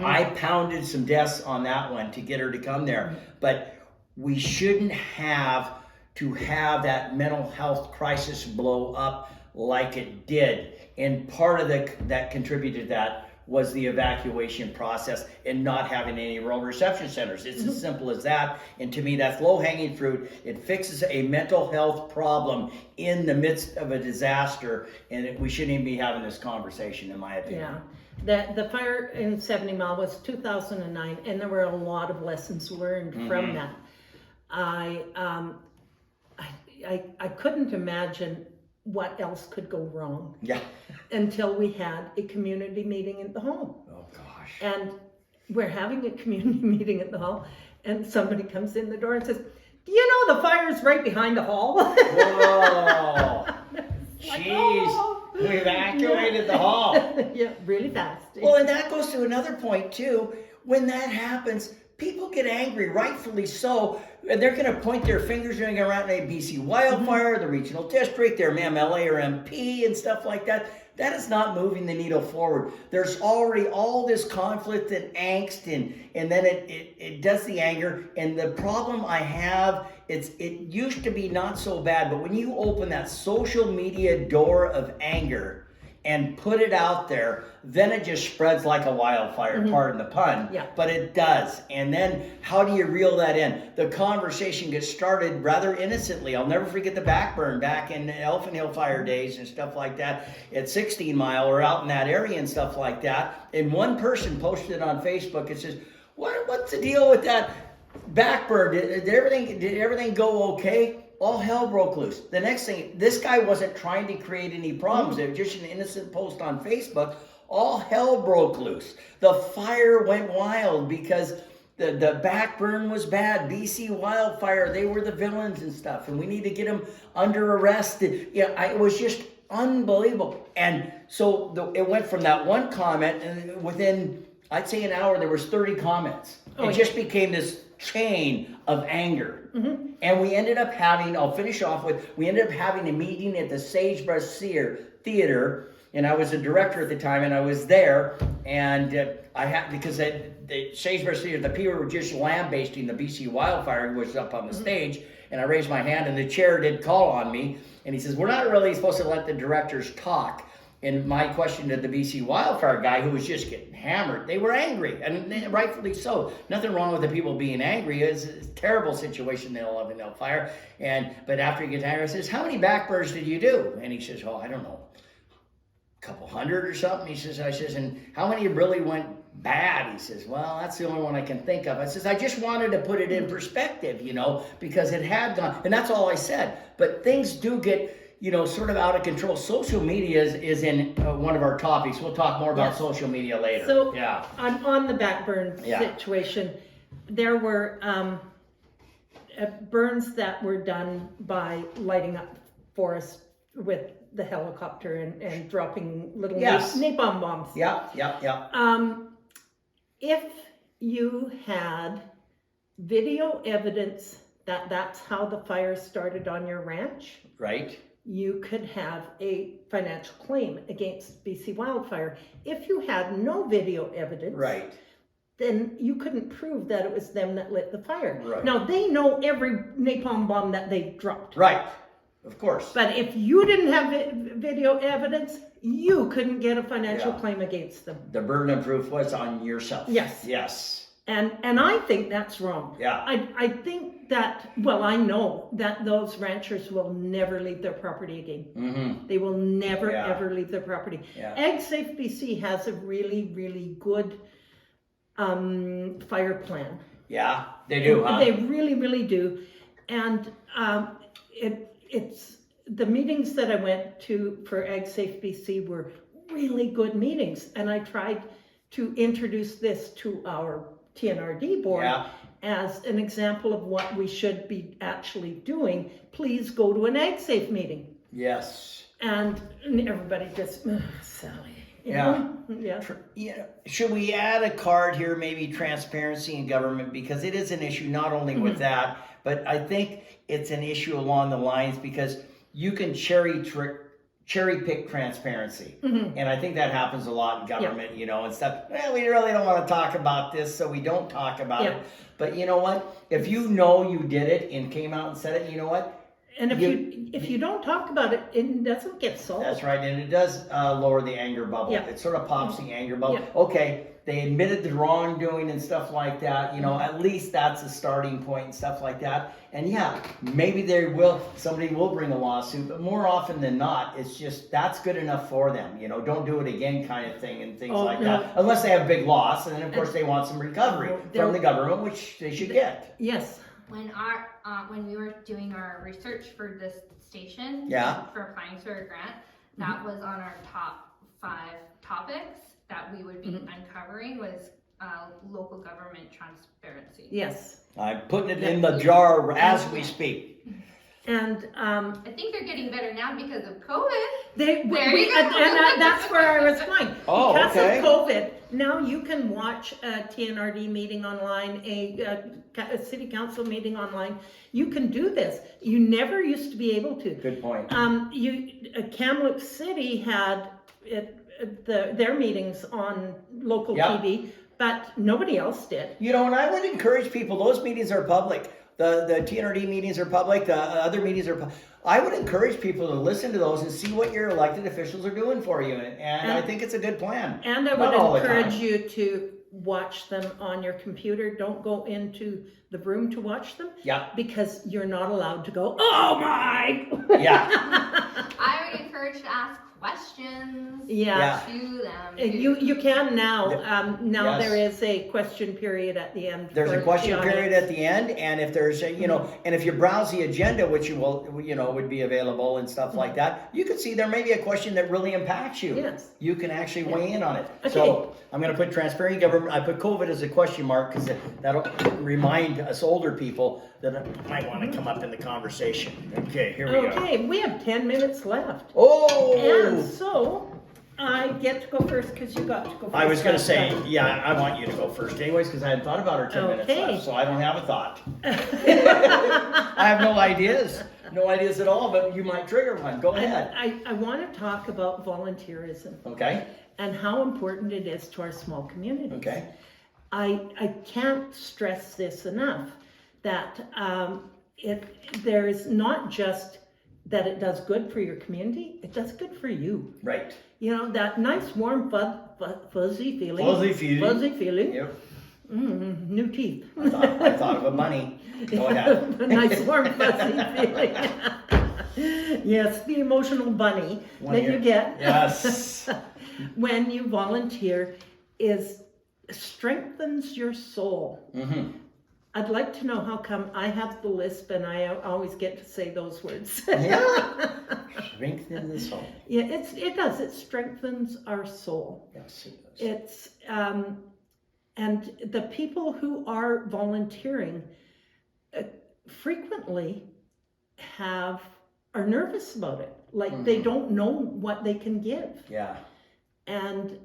I pounded some desks on that one to get her to come there. But we shouldn't have to have that mental health crisis blow up like it did. And part of that contributed to that was the evacuation process and not having any rural reception centers. It's as simple as that. And to me, that's low-hanging fruit. It fixes a mental health problem in the midst of a disaster, and we shouldn't even be having this conversation, in my opinion. Yeah. The fire in 70 Mile was 2009, and there were a lot of lessons learned from that. I couldn't imagine what else could go wrong. Yeah. Until we had a community meeting at the home. Oh gosh. And we're having a community meeting at the hall, and somebody comes in the door and says, "Do you know the fire's right behind the hall?" Whoa. Like, Jeez. oh. We evacuated the hall. Yeah, really fast. Well, and that goes to another point too. When that happens, people get angry, rightfully so. And they're going to point their fingers and go around a BC wildfire, the regional district, their MLA or MP and stuff like that. That is not moving the needle forward. There's already all this conflict and angst, and then it does the anger. And the problem I have, it used to be not so bad, but when you open that social media door of anger and put it out there, then it just spreads like a wildfire, pardon the pun. Yeah. But it does. And then how do you reel that in? The conversation gets started rather innocently. I'll never forget the backburn back in Elephant Hill fire days and stuff like that at 16 Mile or out in that area and stuff like that. And one person posted on Facebook, it says, what's the deal with that backburn? Did everything go okay? All hell broke loose. The next thing, this guy wasn't trying to create any problems. It was just an innocent post on Facebook. All hell broke loose. The fire went wild because the backburn was bad. BC wildfire, they were the villains and stuff. And we need to get them under arrest. It was just unbelievable. And so it went from that one comment, and within, I'd say an hour, there was 30 comments. It just became this chain of anger. And we ended up having, I'll finish off with, we ended up having a meeting at the Sagebrush Theater, and I was a director at the time, and I was there, and I had, because the Sagebrush Theater, the people were just lambasting the BC wildfire, which was up on the stage, and I raised my hand, and the chair did call on me, and he says, we're not really supposed to let the directors talk. And my question to the BC wildfire guy, who was just getting hammered, they were angry, and rightfully so. Nothing wrong with the people being angry. It's a terrible situation they'll have in that fire. But after he gets angry, I says, how many backburns did you do? And he says, I don't know, a couple hundred or something. I says, and how many really went bad? He says, well, that's the only one I can think of. I says, I just wanted to put it in perspective, because it had gone, and that's all I said. But things do get, sort of out of control. Social media is in one of our topics. We'll talk more about social media later. So on the backburn situation, there were burns that were done by lighting up forests with the helicopter and dropping little napalm bombs. Yeah. If you had video evidence that that's how the fire started on your ranch, right, you could have a financial claim against BC Wildfire. If you had no video evidence, right, then you couldn't prove that it was them that lit the fire. Right. Now, they know every napalm bomb that they dropped. Right, of course. But if you didn't have video evidence, you couldn't get a financial claim against them. The burden of proof was on yourself. Yes. And I think that's wrong. Yeah. I think that, I know that those ranchers will never leave their property again. They will never, ever leave their property. AgSafe BC has a really, really good fire plan. Yeah, they do, huh? They really, really do. And it's the meetings that I went to for AgSafe BC were really good meetings. And I tried to introduce this to our TNRD board as an example of what we should be actually doing. Please go to an AgSafe meeting. Yes. And everybody just, Sally. You know? Should we add a card here, maybe transparency in government? Because it is an issue not only with that, but I think it's an issue along the lines because you can cherry pick transparency. And I think that happens a lot in government, and stuff. Well, we really don't want to talk about this, so we don't talk about it. But you know what? If you know you did it and came out and said it, you know what? And if you don't talk about it, it doesn't get solved. That's right, and it does lower the anger bubble. Yeah. It sort of pops the anger bubble. Yeah. Okay, they admitted the wrongdoing and stuff like that. You know, at least that's a starting point and stuff like that. And yeah, maybe somebody will bring a lawsuit, but more often than not, it's just that's good enough for them. You know, don't do it again, kind of thing, and things like that. Unless they have a big loss, and then of course they want some recovery from the government, which they should get. Yes. When we were doing our research for this station, Yeah. for applying for a grant, that was on our top 5 topics that we would be uncovering was local government transparency. Yes. I'm putting it in the jar as we speak. And I think they're getting better now because of COVID. There you go. And that's where I was going. Oh, because okay. of COVID, now you can watch a TNRD meeting online, a city council meeting online. You can do this. You never used to be able to. Good point. Kamloops City had their meetings on local Yep. TV, but nobody else did. You know, and I would encourage people, those meetings are public. The TNRD meetings are public, the other meetings are public. I would encourage people to listen to those and see what your elected officials are doing for you. And I think it's a good plan. And I Not all would the time. encourage you to watch them on your computer. Don't go into the room to watch them. Yeah. Because you're not allowed to go, oh my! Yeah. I would encourage to ask questions Yeah. to them. You can now. Now Yes. there is a question period at the end. There's for a question the period audience. at the end, and if there's a, and if you browse the agenda, which would be available and stuff like that, you can see there may be a question that really impacts you. Yes. You can actually weigh in on it. Okay. So I'm going to put transparent government. I put COVID as a question mark because that'll remind us older people that might want to come up in the conversation. Okay, here we go. Okay, we have 10 minutes left. Oh. And so I get to go first because you got to go first. I was going to last say, time. yeah, I want you to go first anyways because I hadn't thought about our 10 minutes Okay. left, so I don't have a thought. I have no ideas at all, but you might trigger one. Go ahead. I want to talk about volunteerism Okay, and how important it is to our small communities. okay. I can't stress this enough, that there is not just that it does good for your community, it does good for you. Right. You know, that nice warm fuzzy feeling. Fuzzy feeling. Fuzzy feeling. Yep. New teeth. I thought of a bunny. Go ahead. A nice warm fuzzy feeling. Yes, the emotional bunny that you get. Yes. When you volunteer strengthens your soul. Mm-hmm. I'd like to know how come I have the lisp and I always get to say those words. Yeah. Strengthen the soul. Yeah, it does. It strengthens our soul. Yes, it does. It's and the people who are volunteering frequently are nervous about it. Like they don't know what they can give. Yeah. And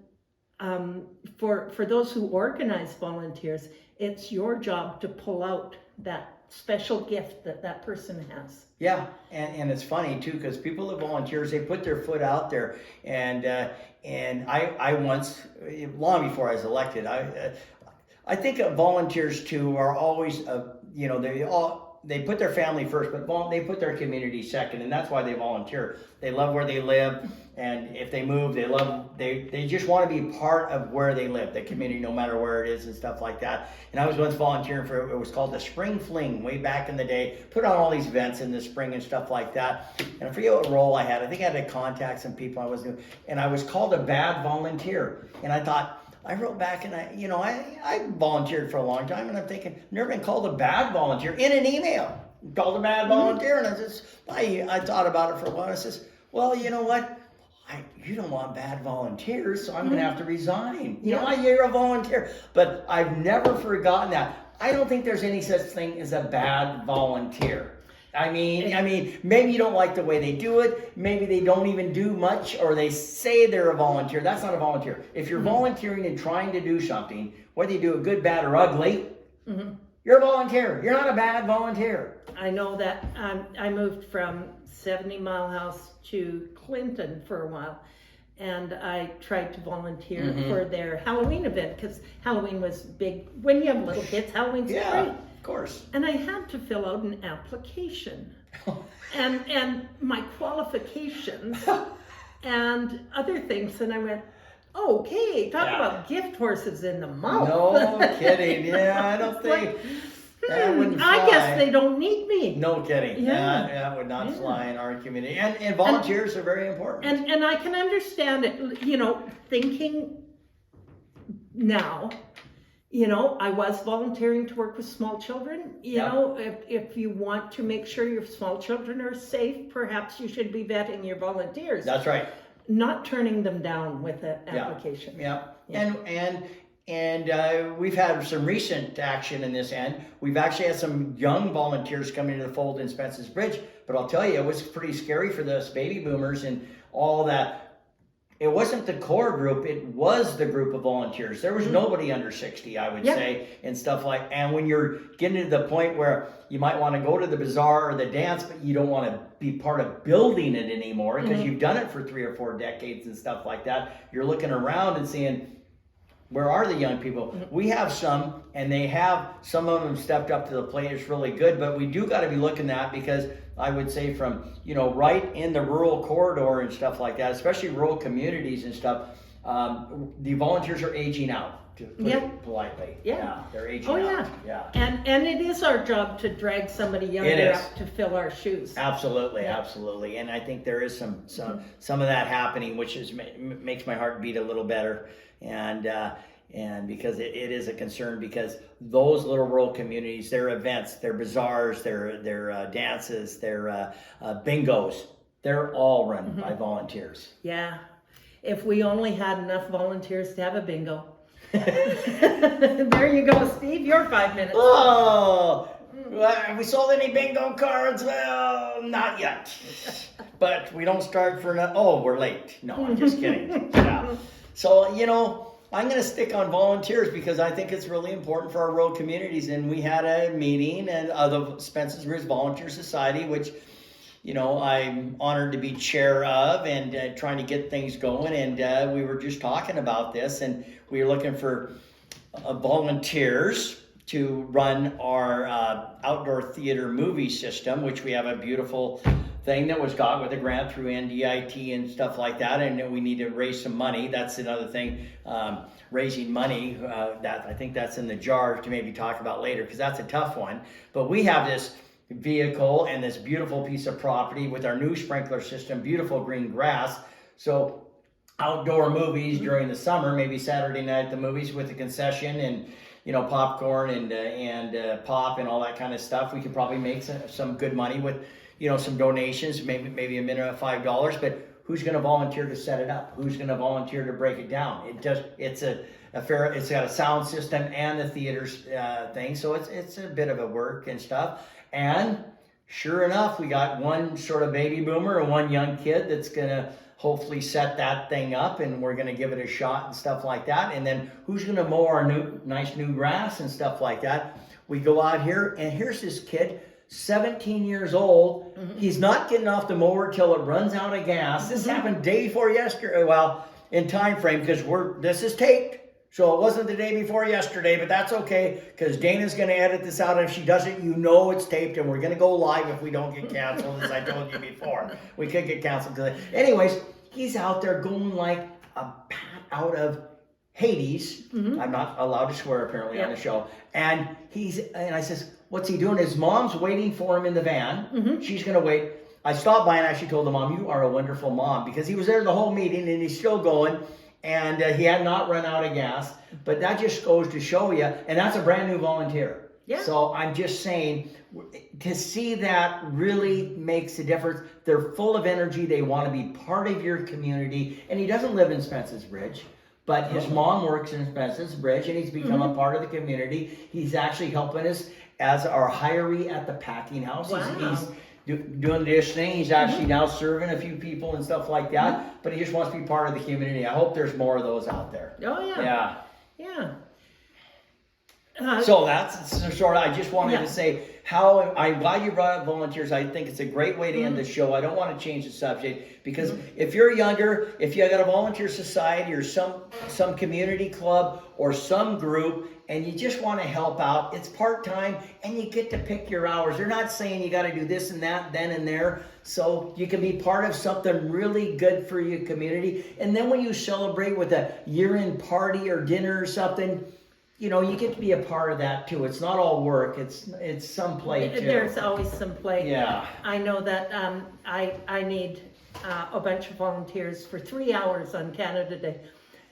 for those who organize volunteers, it's your job to pull out that special gift that person has. Yeah, and it's funny too because people that volunteers, they put their foot out there, and I once, long before I was elected, I think volunteers too are always they put their family first, but they put their community second, and that's why they volunteer. They love where they live, and if they move, they just want to be part of where they live, the community, no matter where it is and stuff like that. And I was once volunteering for, it was called the Spring Fling way back in the day, put on all these events in the spring and stuff like that. And I forget what role I had. I think I had to contact some people I was doing, and I was called a bad volunteer. And I thought, I wrote back and I volunteered for a long time, and I'm thinking, never been called a bad volunteer in an email. Called a bad volunteer, and I thought about it for a while. I says, well, you know what? You don't want bad volunteers, so I'm going to have to resign. You're a volunteer, but I've never forgotten that. I don't think there's any such thing as a bad volunteer. I mean, maybe you don't like the way they do it. Maybe they don't even do much, or they say they're a volunteer. That's not a volunteer. If you're volunteering and trying to do something, whether you do it good, bad, or ugly, you're a volunteer. You're not a bad volunteer. I know that I moved from 70 Mile House to Clinton for a while, and I tried to volunteer for their Halloween event because Halloween was big. When you have little kids, Halloween's Yeah, great. of course. And I had to fill out an application. and my qualifications and other things. And I went, okay, talk about gift horses in the mouth. No kidding. Yeah, I don't think that wouldn't fly. I guess they don't need me. No kidding. Yeah. That would not fly in our community. And volunteers are very important. And I can understand it, you know, thinking now, you know, I was volunteering to work with small children. You know, if you want to make sure your small children are safe, perhaps you should be vetting your volunteers. That's right. Not turning them down with an application. Yeah. And we've had some recent action in this end. We've actually had some young volunteers come into the fold in Spence's Bridge, but I'll tell you, it was pretty scary for those baby boomers and all that. It wasn't the core group, it was the group of volunteers. There was nobody under 60, I would say, and stuff like, and when you're getting to the point where you might want to go to the bazaar or the dance, but you don't want to be part of building it anymore because you've done it for 3 or 4 decades and stuff like that, you're looking around and seeing, where are the young people? We have some, and some of them stepped up to the plate. It's really good, but we do got to be looking at, because I would say from, you know, right in the rural corridor and stuff like that, especially rural communities and stuff, the volunteers are aging out, to put it politely. Yeah. They're aging out. Yeah. And it is our job to drag somebody younger up to fill our shoes. Absolutely, absolutely. And I think there is some of that happening, which makes my heart beat a little better. And because it is a concern, because those little rural communities, their events, their bazaars, their dances, their bingos, they're all run by volunteers. Yeah. If we only had enough volunteers to have a bingo. There you go, Steve, your 5 minutes. Oh, have we sold any bingo cards? Well, not yet. But we don't start for we're late. No, I'm just kidding. Yeah. So, you know, I'm going to stick on volunteers because I think it's really important for our rural communities. And we had a meeting of the Spence's Ridge Volunteer Society, which, you know, I'm honored to be chair of, and trying to get things going. And we were just talking about this, and we were looking for volunteers to run our outdoor theater movie system, which we have a beautiful thing that was got with a grant through NDIT and stuff like that, and we need to raise some money. That's another thing, raising money, that I think that's in the jar to maybe talk about later, because that's a tough one. But we have this vehicle and this beautiful piece of property with our new sprinkler system, beautiful green grass. So outdoor movies during the summer, maybe Saturday night at the movies with the concession and, you know, popcorn and pop and all that kind of stuff. We could probably make some good money with, you know, some donations, maybe a minimum of $5. But who's going to volunteer to set it up? Who's going to volunteer to break it down? It's got a sound system and the theater's thing, so it's a bit of a work and stuff. And sure enough, we got one sort of baby boomer and one young kid that's going to hopefully set that thing up, and we're going to give it a shot and stuff like that. And then who's going to mow our nice new grass and stuff like that? We go out here, and here's this kid, 17 years old. He's not getting off the mower till it runs out of gas. This happened day before yesterday. Well, in time frame, because this is taped. So it wasn't the day before yesterday, but that's okay, because Dana's going to edit this out. And if she doesn't, you know it's taped, and we're going to go live if we don't get canceled, as I told you before. We could get canceled. Anyways, he's out there going like a bat out of Hades. I'm not allowed to swear apparently on the show. And I says, what's he doing? His mom's waiting for him in the van. She's going to wait. I stopped by and actually told the mom, you are a wonderful mom, because he was there the whole meeting and he's still going. And he had not run out of gas. But that just goes to show you, and that's a brand new volunteer. Yeah. So I'm just saying, to see that really makes a difference. They're full of energy. They want to be part of your community. And he doesn't live in Spence's Bridge, but his mom works in Spence's Bridge, and he's become a part of the community. He's actually helping us as our hiree at the packing house. Wow. He's doing this thing. He's actually now serving a few people and stuff like that, but he just wants to be part of the community. I hope there's more of those out there. Oh, yeah. Yeah. Yeah. So that's sort of, I just wanted to say how I'm glad you brought up volunteers. I think it's a great way to end the show. I don't want to change the subject, because if you're younger, if you got a volunteer society or some community club or some group, and you just want to help out, it's part-time and you get to pick your hours. They're not saying you got to do this and that, then and there. So you can be part of something really good for your community. And then when you celebrate with a year-end party or dinner or something, you know, you get to be a part of that too. It's not all work. It's some play too. There's always some play. Yeah. I know that I need a bunch of volunteers for 3 hours on Canada Day.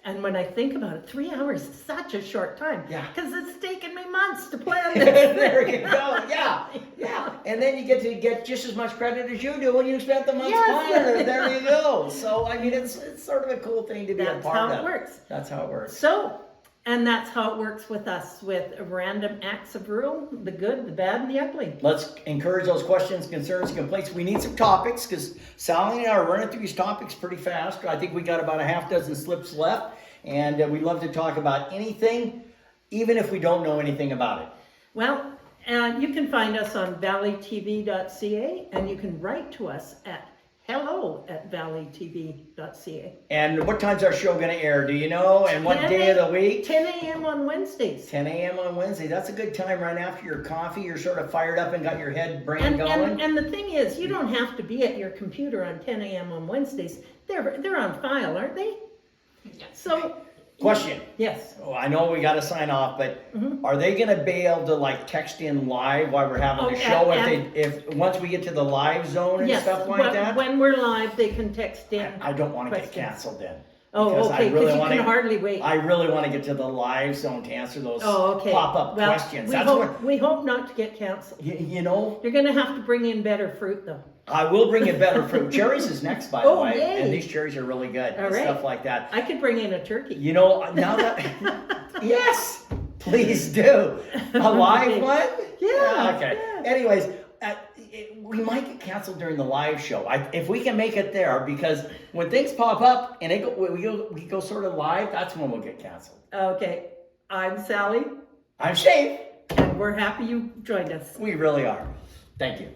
And when I think about it, 3 hours is such a short time. Yeah. Because it's taken me months to plan this. There you go. Yeah. Yeah. And then you get to get just as much credit as you do when you spent the months Yes. planning it. There you go. So, I mean, it's sort of a cool thing to be That's a part of. how it works. That's how it works. So, and that's how it works with us, with random acts of rule, the good, the bad, and the ugly. Let's encourage those questions, concerns, complaints. We need some topics because Sally and I are running through these topics pretty fast. I think we got about a half dozen slips left, and we love to talk about anything, even if we don't know anything about it. Well, you can find us on valleytv.ca, and you can write to us at hello@valleytv.ca. And what time's our show going to air? Do you know? And what day of the week? 10 a.m. on Wednesdays. 10 a.m. on Wednesday. That's a good time right after your coffee. You're sort of fired up and got your head brain going. And the thing is, you don't have to be at your computer on 10 a.m. on Wednesdays. They're on file, aren't they? Yes. So. Question. Yes. Oh, I know we got to sign off, but are they going to be able to like text in live while we're having the show? If once we get to the live zone and Yes, stuff like that? when we're live, they can text in. I don't want to get questions. canceled then. Oh, okay, because you wanna- can hardly wait. I really want to get to the live zone to answer those Oh, okay. pop-up Well, questions. we That's hope, what we hope not to get canceled. you know. You're gonna have to bring in better fruit, though. I will bring in better fruit. Cherries is next, by the Oh, way, yay. and these cherries are really good. All and right. Stuff like that. I could bring in a turkey. You know, now that yes, please do a live Okay. one. Yeah, Okay. yeah. Anyways, we might get canceled during the live show. If we can make it there, because when things pop up and we go sort of live, that's when we'll get canceled. Okay, I'm Sally, I'm Shane. and we're happy you joined us. We really are. Thank you.